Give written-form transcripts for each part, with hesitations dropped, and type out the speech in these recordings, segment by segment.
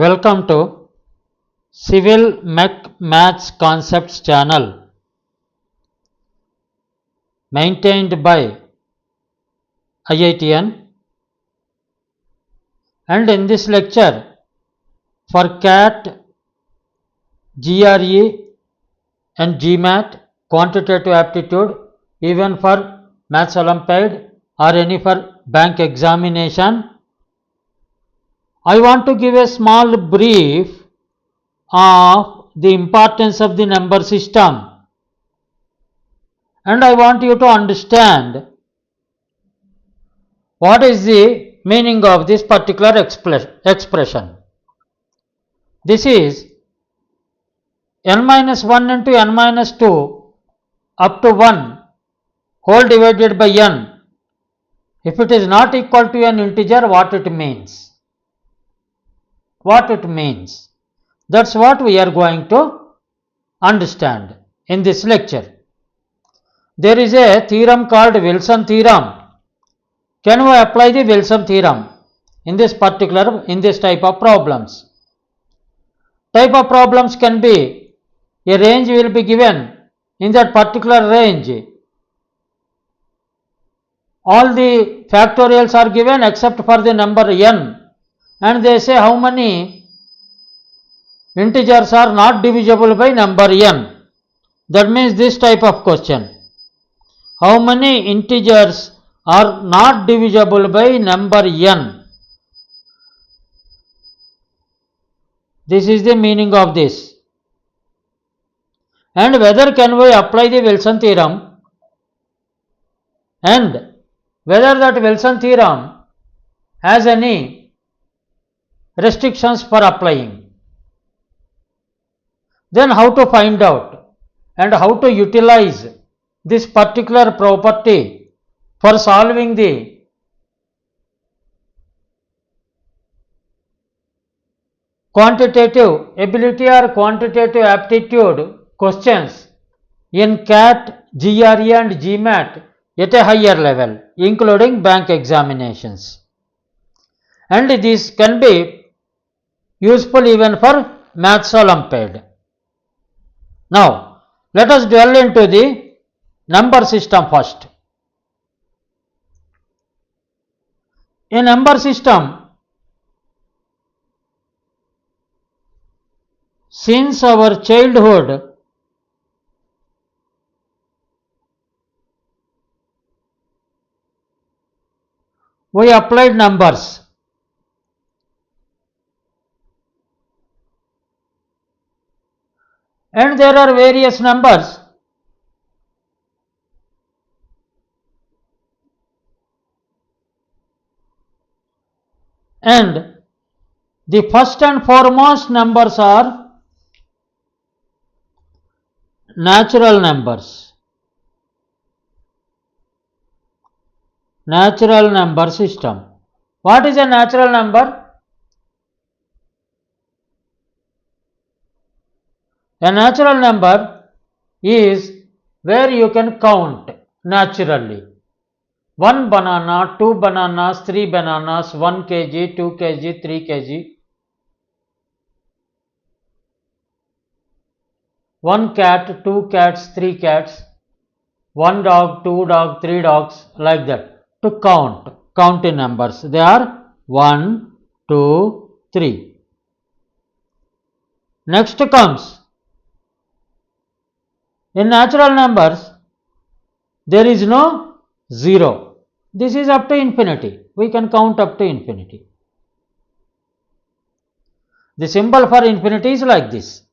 Welcome to CIVIL-MECH-MATHS Concepts channel maintained by IITian, and in this lecture for CAT, GRE and GMAT, Quantitative Aptitude, even for Maths Olympiad or any for bank examination, I want to give a small brief of the importance of the number system, and I want you to understand what is the meaning of this particular expression. This is n-1 into n-2 up to 1 whole divided by n. If it is not equal to an integer, what it means? What it means? That's what we are going to understand in this lecture. There is a theorem called Wilson theorem. Can we apply the Wilson theorem in this type of problems? Type of problems can be a range will be given. In that particular range, all the factorials are given except for the number n, and they say how many integers are not divisible by number n. That means this type of question. How many integers are not divisible by number n? This is the meaning of this. And whether can we apply the Wilson theorem, and whether that Wilson theorem has any restrictions for applying. Then how to find out and how to utilize this particular property for solving the quantitative ability or quantitative aptitude questions in CAT, GRE and GMAT at a higher level, including bank examinations. And this can be useful even for Maths Olympiad. Now, let us delve into the number system first. In number system, since our childhood, we applied numbers. And there are various numbers. And the first and foremost numbers are natural numbers. Natural number system. What is a natural number? A natural number is where you can count naturally. 1 banana, 2 bananas, 3 bananas, 1 kg, 2 kg, 3 kg. 1 cat, 2 cats, 3 cats, 1 dog, 2 dogs, 3 dogs, like that. To count in numbers. They are 1, 2, 3. Next comes, in natural numbers, there is no 0. This is up to infinity. We can count up to infinity. The symbol for infinity is like this.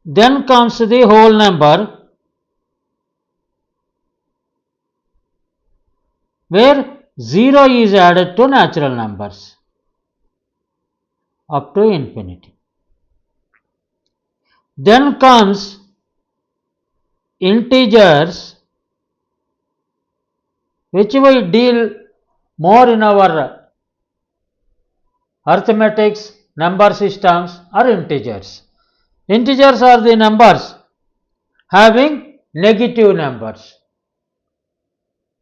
Then comes the whole number, where 0 is added to natural numbers up to infinity. Then comes integers, which we deal more in our arithmetics, number systems, or integers. Integers are the numbers having negative numbers.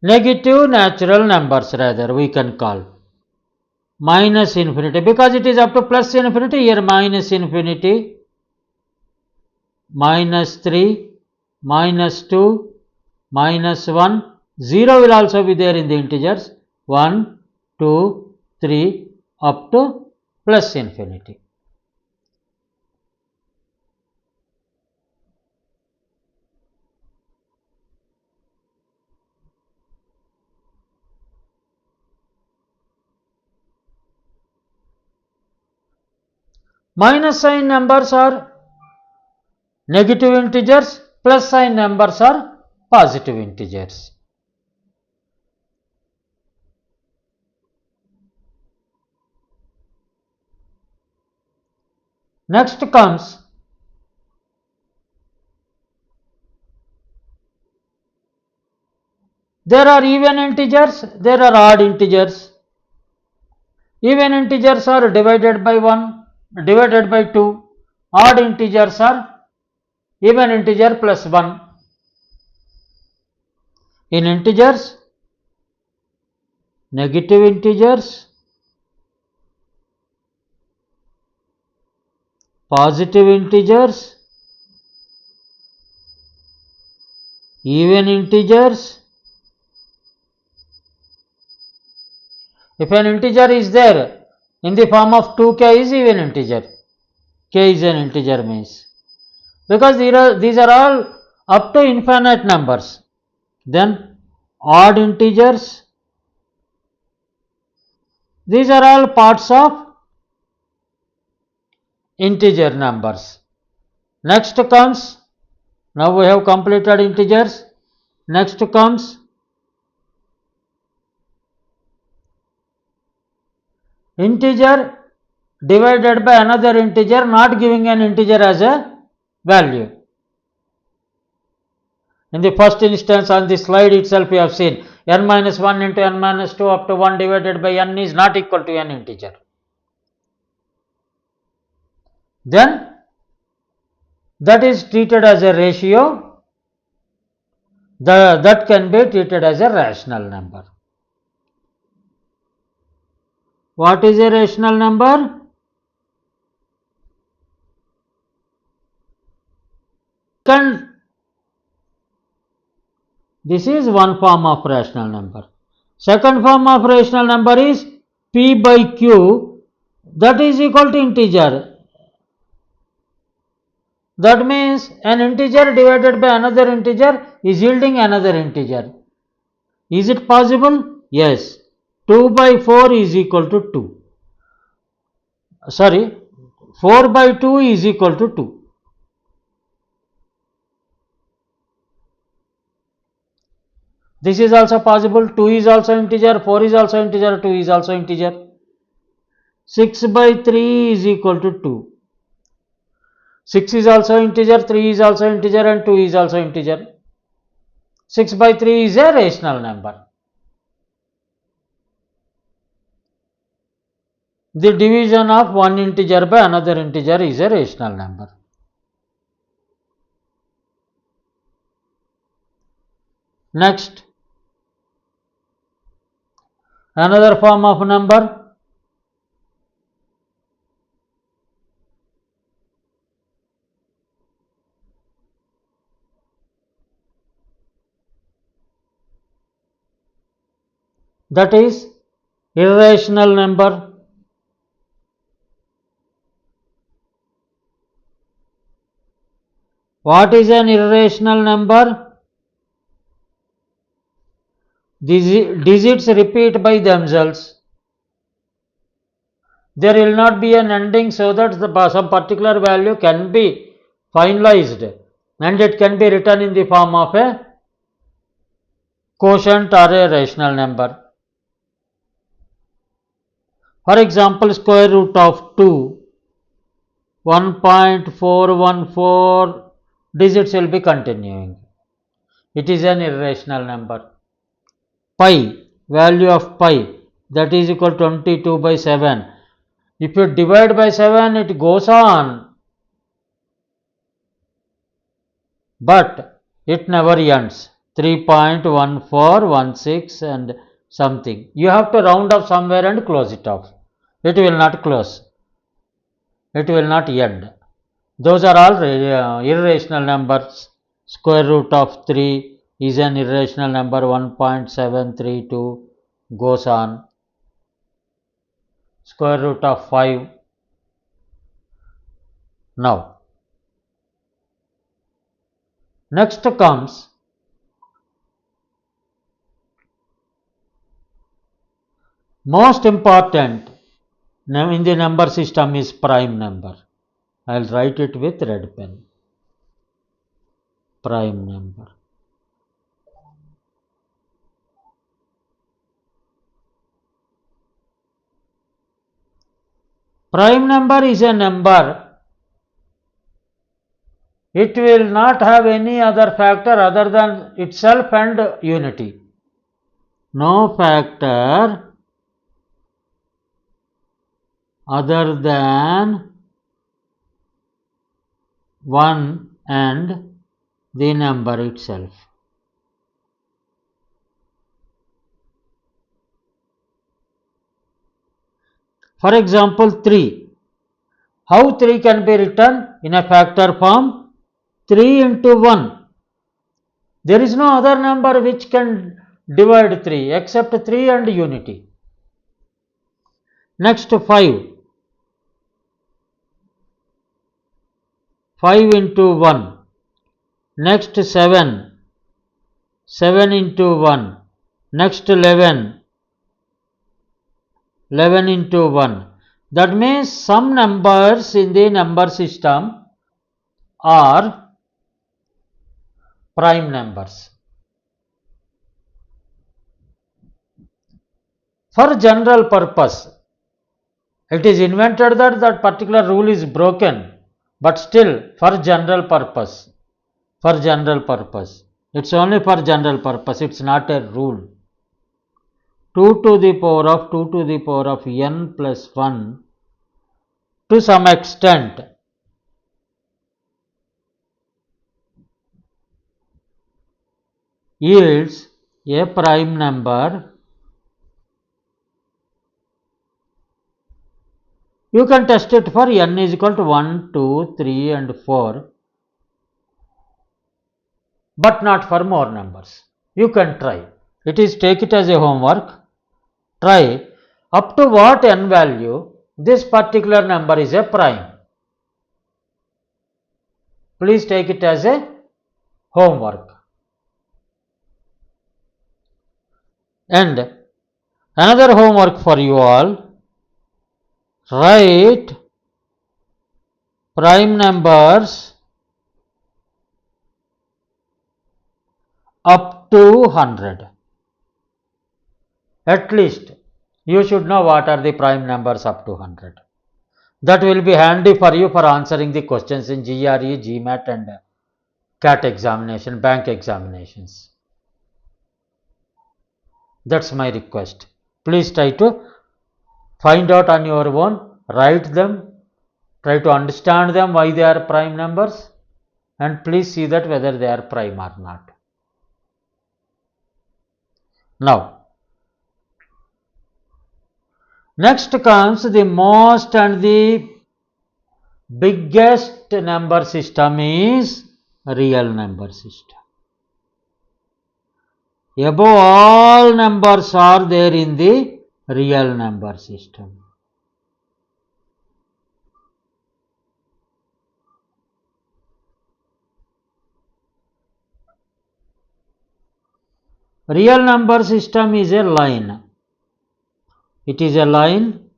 Negative natural numbers rather we can call. minus infinity, because it is up to plus infinity, here minus infinity, minus 3, minus 2, minus 1, 0 will also be there in the integers, 1, 2, 3 up to plus infinity. Minus sign numbers are negative integers, plus sign numbers are positive integers. Next comes there are even integers, there are odd integers. Even integers are divided by 1, divided by 2. Odd integers are even integer plus 1. In integers, negative integers, positive integers, even integers. If an integer is there in the form of 2k is even integer, k is an integer means, because these are all up to infinite numbers. Then odd integers, these are all parts of integer numbers. Next comes, now we have completed integers. Next comes integer divided by another integer, not giving an integer as a value. In the first instance on the slide itself you have seen n minus 1 into n minus 2 up to 1 divided by n is not equal to an integer. Then that is treated as a ratio, that can be treated as a rational number. What is a rational number? This is one form of rational number. Second form of rational number is p by q, that is equal to integer. That means an integer divided by another integer is yielding another integer. Is it possible? Yes. 2 by 4 is equal to 2. 4 by 2 is equal to 2. This is also possible. 2 is also integer, 4 is also integer, 2 is also integer. 6 by 3 is equal to 2. 6 is also integer, 3 is also integer and 2 is also integer. 6 by 3 is a rational number. The division of one integer by another integer is a rational number. Next, another form of number, that is irrational number. What is an irrational number? These digits repeat by themselves. There will not be an ending, so that some particular value can be finalized and it can be written in the form of a quotient or a rational number. For example, square root of 2, 1.414 digits will be continuing. It is an irrational number. Pi, value of pi, that is equal to 22 by 7. If you divide by 7, it goes on, but it never ends. 3.1416 and something. You have to round up somewhere and close it off. it will not close, it will not end. Those are all irrational numbers. Square root of 3 is an irrational number, 1.732 goes on. Square root of 5. Now, next comes most important in the number system is prime number. I will write it with red pen. Prime number. Prime number is a number. It will not have any other factor other than itself and unity. No factor other than 1 and the number itself. For example, 3. How 3 can be written in a factor form? 3 into 1. There is no other number which can divide 3 except 3 and unity. Next 5. 5 into 1. Next 7. 7 into 1. Next 11. 11 into 1. That means some numbers in the number system are prime numbers. For general purpose, it is invented that that particular rule is broken, but still for general purpose, it's only for general purpose, it's not a rule. 2 to the power of n plus 1 to some extent yields a prime number. You can test it for n is equal to 1, 2, 3 and 4, but not for more numbers. You can try. Take it as a homework. Try up to what n value this particular number is a prime. Please take it as a homework. And another homework for you all. Write prime numbers up to 100. At least you should know what are the prime numbers up to 100. That will be handy for you for answering the questions in GRE, GMAT and CAT examination, bank examinations. That's my request. Please try to find out on your own, write them, try to understand them why they are prime numbers, and please see that whether they are prime or not. Now, next comes the most and the biggest number system is real number system. Above all numbers are there in the real number system. Real number system is a line. It is a line.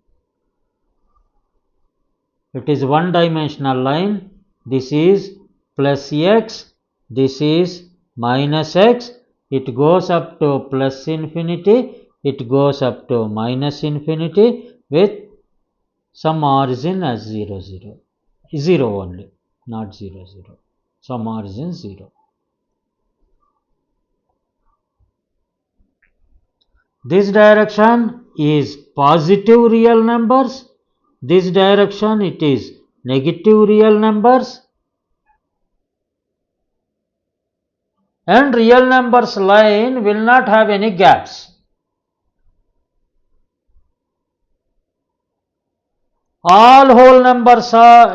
It is one dimensional line. This is plus x. This is minus x. It goes up to plus infinity. It goes up to minus infinity with some origin as 0, 0. 0 only, not 0, 0. Some origin 0. This direction is positive real numbers. This direction it is negative real numbers. And real numbers line will not have any gaps. all whole numbers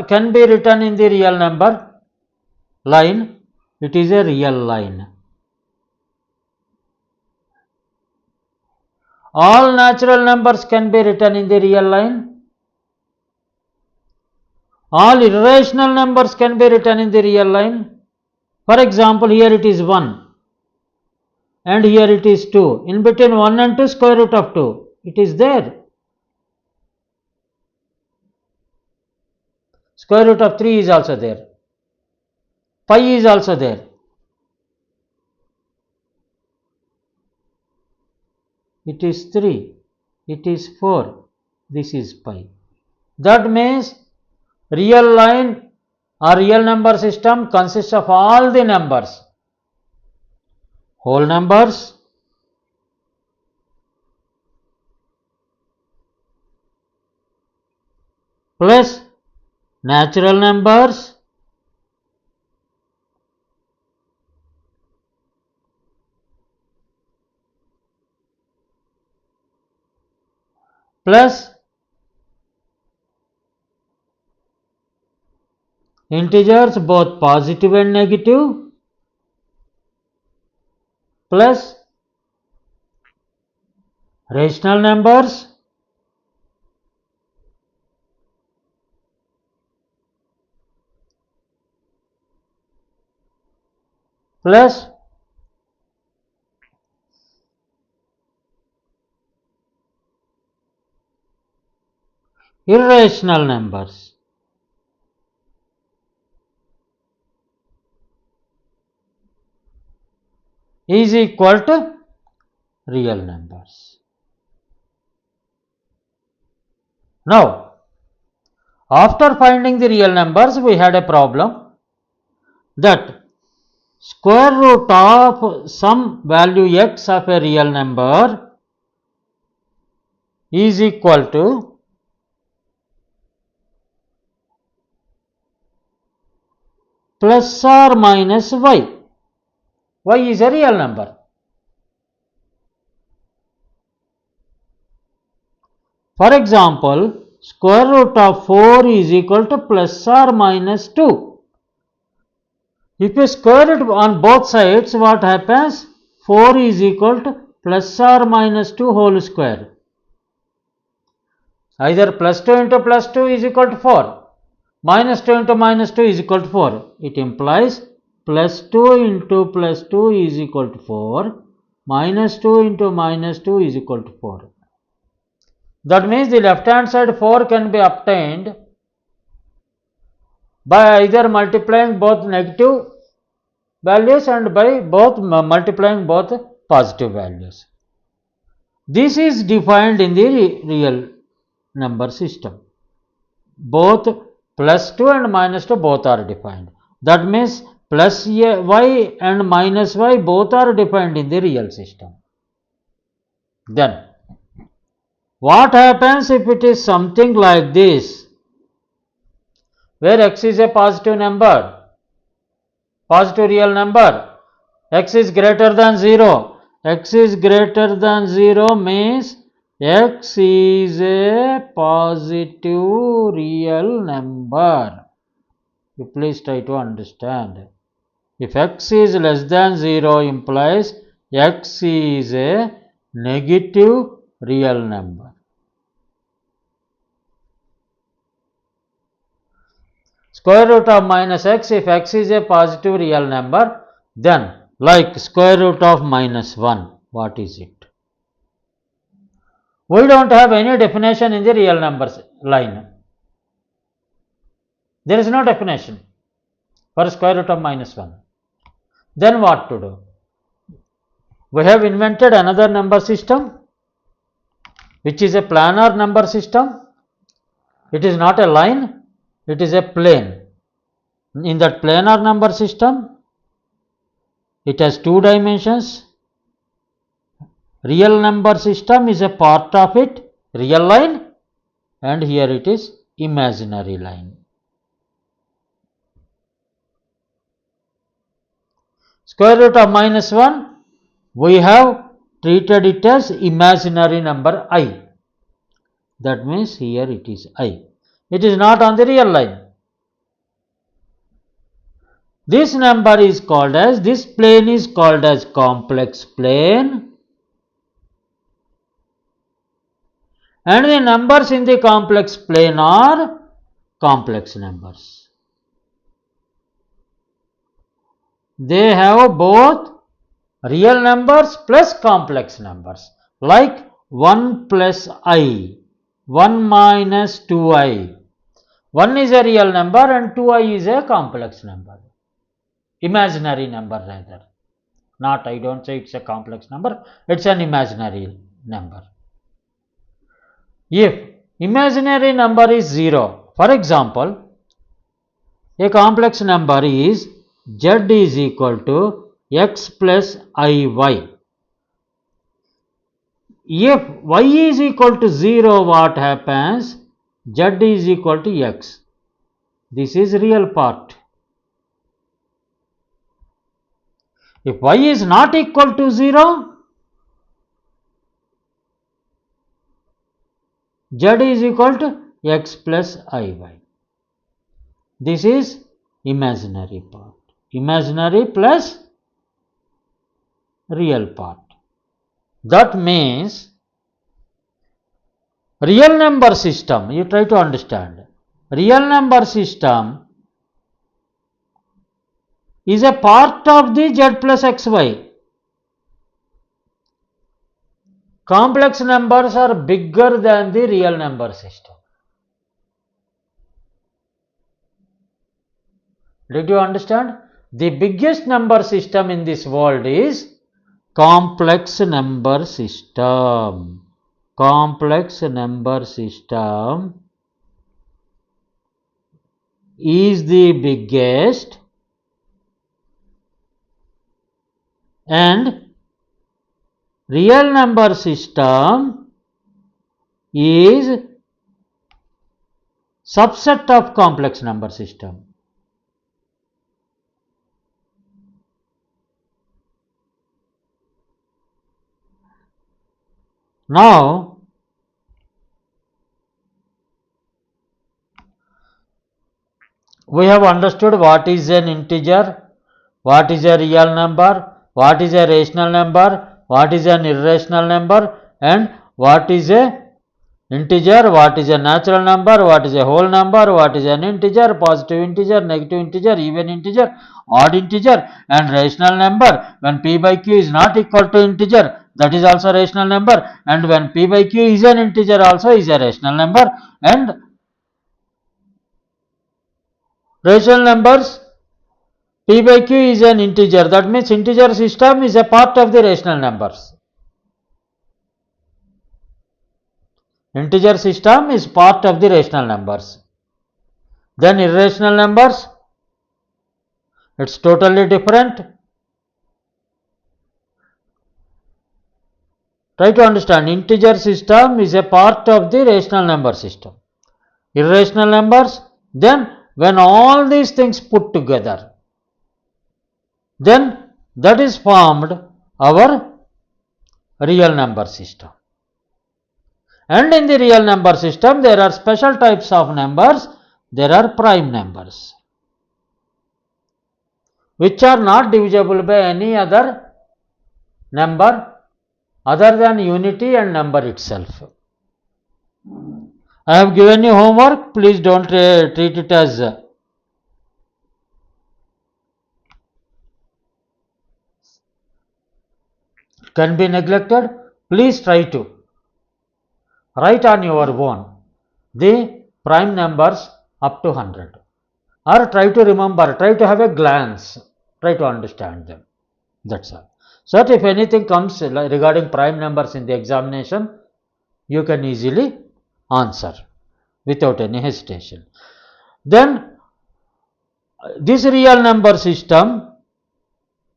can be written in the real number line. It is a real line. All natural numbers can be written in the real line. All irrational numbers can be written in the real line. For example, here it is 1 and here it is 2. In between 1 and 2, square root of 2. It is there. Square root of 3 is also there. Pi is also there. It is 3. It is 4. This is pi. That means real line or real number system consists of all the numbers. Whole numbers, plus natural numbers, plus integers both positive and negative, plus rational numbers, plus irrational numbers. Is equal to real numbers. Now, after finding the real numbers, we had a problem that square root of some value x of a real number is equal to plus or minus y. Y is a real number. For example, square root of 4 is equal to plus or minus 2. If you square it on both sides, what happens? 4 is equal to plus or minus 2 whole square. Either plus 2 into plus 2 is equal to 4. Minus 2 into minus 2 is equal to 4. It implies plus 2 into plus 2 is equal to 4. Minus 2 into minus 2 is equal to 4. That means the left hand side 4 can be obtained by either multiplying both negative values and by both multiplying both positive values. This is defined in the real number system. Both plus 2 and minus 2 both are defined. That means plus y and minus y both are defined in the real system. Then, what happens if it is something like this, where x is a positive number, positive real number, x is greater than 0. X is greater than 0 means x is a positive real number. You please try to understand. If x is less than 0 implies x is a negative real number. Square root of minus x, if x is a positive real number, then like square root of minus 1, what is it? We don't have any definition in the real numbers line. There is no definition for square root of minus 1. Then what to do? We have invented another number system, which is a planar number system. It is not a line, it is a plane. In that planar number system, it has two dimensions. Real number system is a part of it, real line, and here it is imaginary line. Square root of minus 1, we have treated it as imaginary number I. That means here it is I. It is not on the real line. This number is called as, this plane is called as complex plane, and the numbers in the complex plane are complex numbers. They have both real numbers plus complex numbers, like 1 plus I, 1 minus 2i. 1 is a real number and 2i is a complex number, imaginary number rather. Not, I don't say it's a complex number, it's an imaginary number. If imaginary number is 0, for example, a complex number is z is equal to x plus iy. If y is equal to 0, what happens? Z is equal to x. This is real part. If y is not equal to 0, z is equal to x plus iy. This is imaginary part. Imaginary plus real part. That means real number system, you try to understand. Real number system is a part of the z plus xy. Complex numbers are bigger than the real number system. Did you understand? The biggest number system in this world is complex number system. Complex number system is the biggest, and real number system is subset of complex number system. Now, we have understood what is an integer, what is a real number, what is a rational number, what is an irrational number, and what is a integer, what is a natural number, what is a whole number, what is an integer, positive integer, negative integer, even integer, odd integer, and rational number. When p by q is not equal to integer, that is also rational number, and when p by q is an integer also is a rational number, and rational numbers, p by q is an integer, that means integer system is a part of the rational numbers. Integer system is part of the rational numbers. Then irrational numbers, it's totally different. Try to understand, integer system is a part of the rational number system. Irrational numbers, then when all these things put together, then that is formed our real number system. And in the real number system, there are special types of numbers. There are prime numbers, which are not divisible by any other number other than unity and number itself. I have given you homework. Please don't treat it as can be neglected. Please try to write on your own the prime numbers up to 100, or try to remember, try to have a glance, try to understand them. That's all. So that if anything comes regarding prime numbers in the examination, you can easily answer without any hesitation. Then this real number system,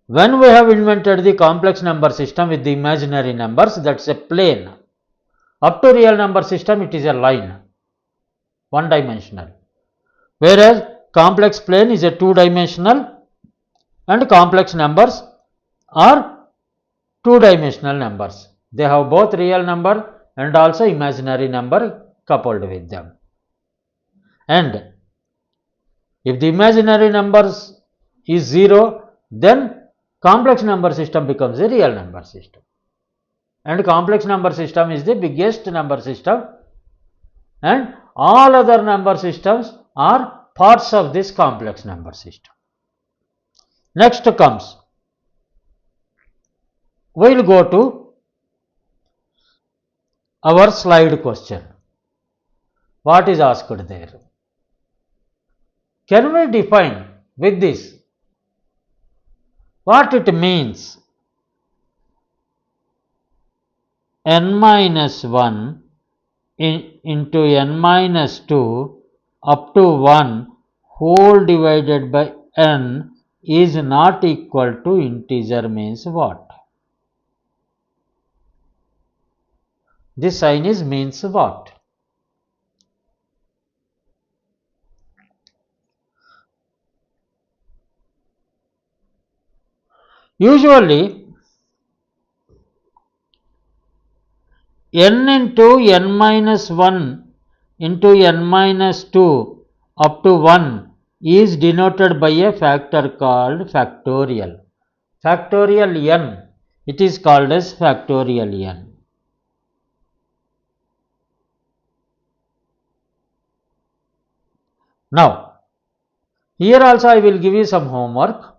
when we have invented the complex number system with the imaginary numbers, that's a plane. Up to real number system, it is a line, one dimensional, whereas complex plane is a two dimensional, and complex numbers are two dimensional numbers. They have both real number and also imaginary number coupled with them. and if the imaginary numbers is 0, then complex number system becomes a real number system, and complex number system is the biggest number system, and all other number systems are parts of this complex number system. Next comes, we will go to our slide question. What is asked there? Can we define with this what it means? N minus 1 into n minus 2 up to 1 whole divided by n is not equal to integer means what? This sign is means what? Usually n into n minus 1 into n minus 2 up to 1 is denoted by a factor called factorial. Factorial n, it is called as factorial n. Now, here also I will give you some homework.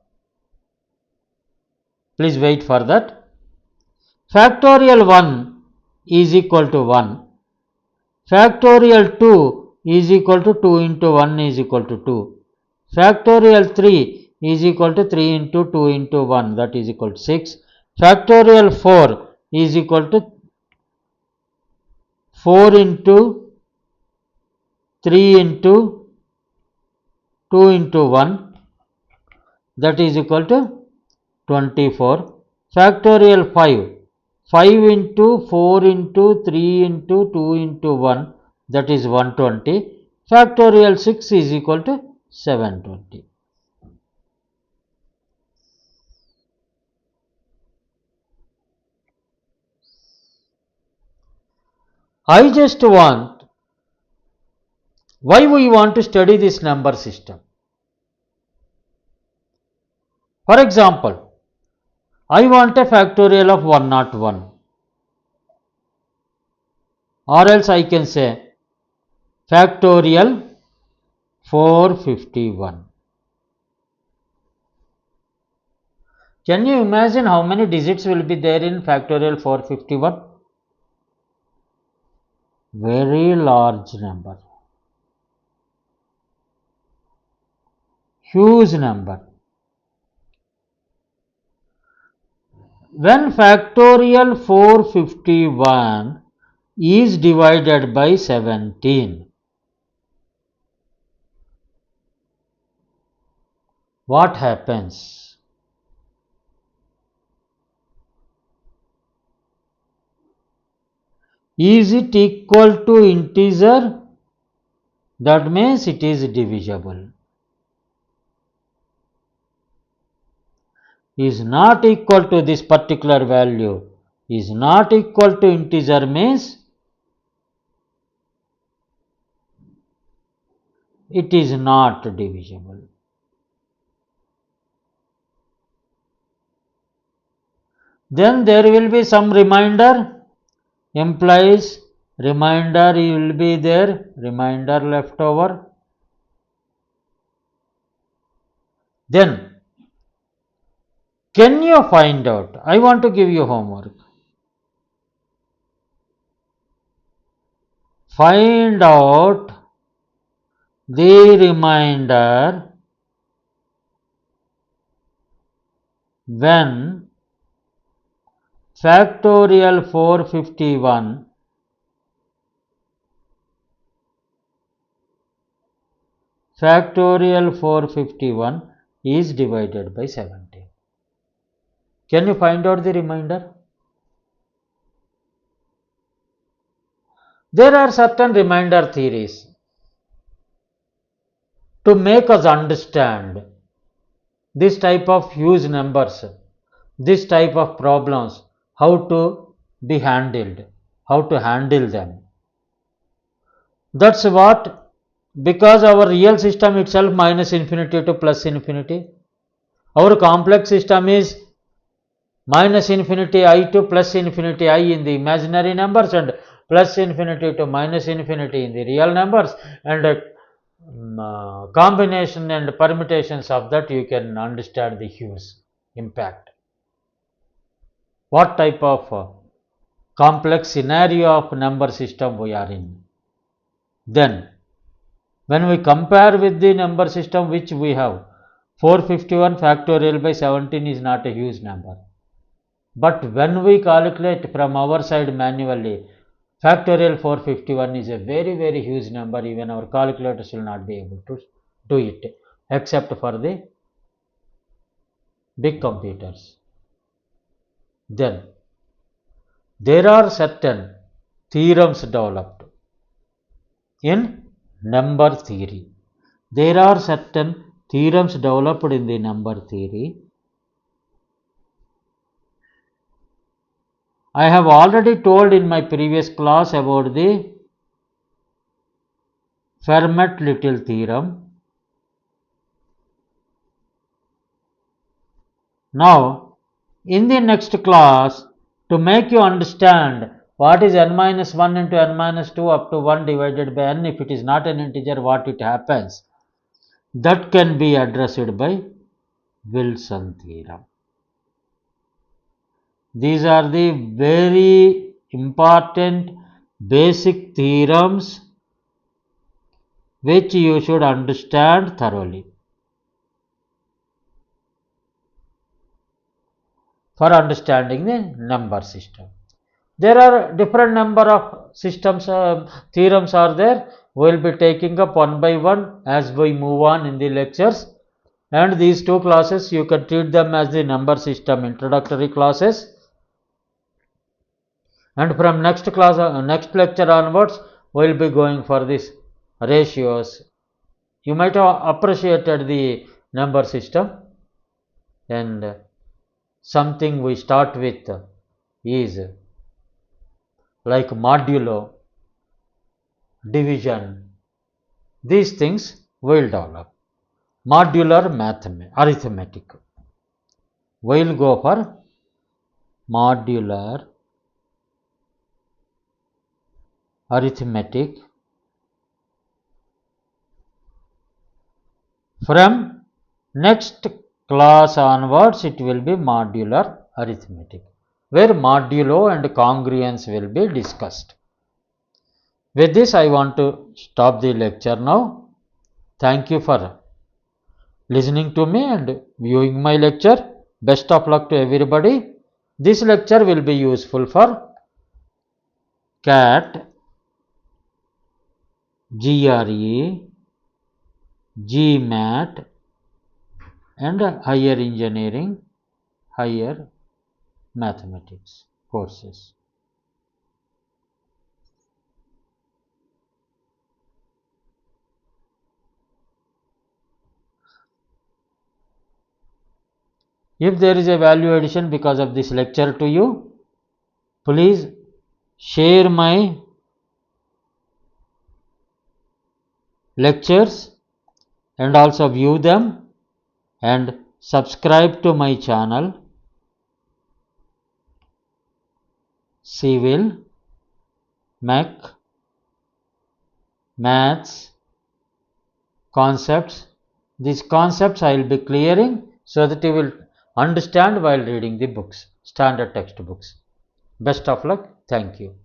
Please wait for that. Factorial 1 is equal to 1. Factorial 2 is equal to 2 into 1 is equal to 2. Factorial 3 is equal to 3 into 2 into 1, that is equal to 6. Factorial 4 is equal to 4 into 3 into 2 into 1, that is equal to 24. Factorial 5, 5 into 4 into 3 into 2 into 1, that is 120. Factorial 6 is equal to 720. I just want, why we want to study this number system? For example, I want a factorial of 101, or else I can say factorial 451. Can you imagine how many digits will be there in factorial 451? Very large number, huge number. When factorial 451 is divided by 17, what happens? Is it equal to integer? That means it is divisible. Is not equal to this particular value, is not equal to integer means it is not divisible. Then there will be some remainder, implies remainder will be there, remainder left over. Then can you find out? I want to give you homework. Find out the remainder when factorial 451 is divided by 17. Can you find out the remainder? There are certain remainder theories to make us understand this type of huge numbers, this type of problems, how to be handled, how to handle them. That's what because our real system itself minus infinity to plus infinity. Our complex system is minus infinity I to plus infinity I in the imaginary numbers and plus infinity to minus infinity in the real numbers, and combination and permutations of that you can understand the huge impact. What type of complex scenario of number system we are in. Then when we compare with the number system which we have, 451 factorial by 17 is not a huge number. But when we calculate from our side manually, factorial 451 is a very, very huge number. Even our calculators will not be able to do it, except for the big computers. Then there are certain theorems developed in number theory. There are certain theorems developed in the number theory. I have already told in my previous class about the Fermat-Little theorem. Now, in the next class, to make you understand what is n minus 1 into n minus 2 up to 1 divided by n, if it is not an integer, what it happens, that can be addressed by Wilson theorem. These are the very important basic theorems which you should understand thoroughly for understanding the number system. There are different number of systems, theorems are there. We will be taking up one by one as we move on in the lectures, and these two classes you can treat them as the number system introductory classes, and from next class, next lecture onwards, we will be going for this ratios. You might have appreciated the number system, and something we start with is like modulo, division. These things will develop. Modular arithmetic. We will go for modular arithmetic. From next class onwards, it will be modular arithmetic, where modulo and congruence will be discussed. With this, I want to stop the lecture now. Thank you for listening to me and viewing my lecture. Best of luck to everybody. This lecture will be useful for CAT, GRE, GMAT and higher engineering, higher mathematics courses. If there is a value addition because of this lecture to you, please share my lectures and also view them and subscribe to my channel CIVIL-MECH-MATHS concepts. These concepts I will be clearing so that you will understand while reading the books, standard textbooks. Best of luck. Thank you.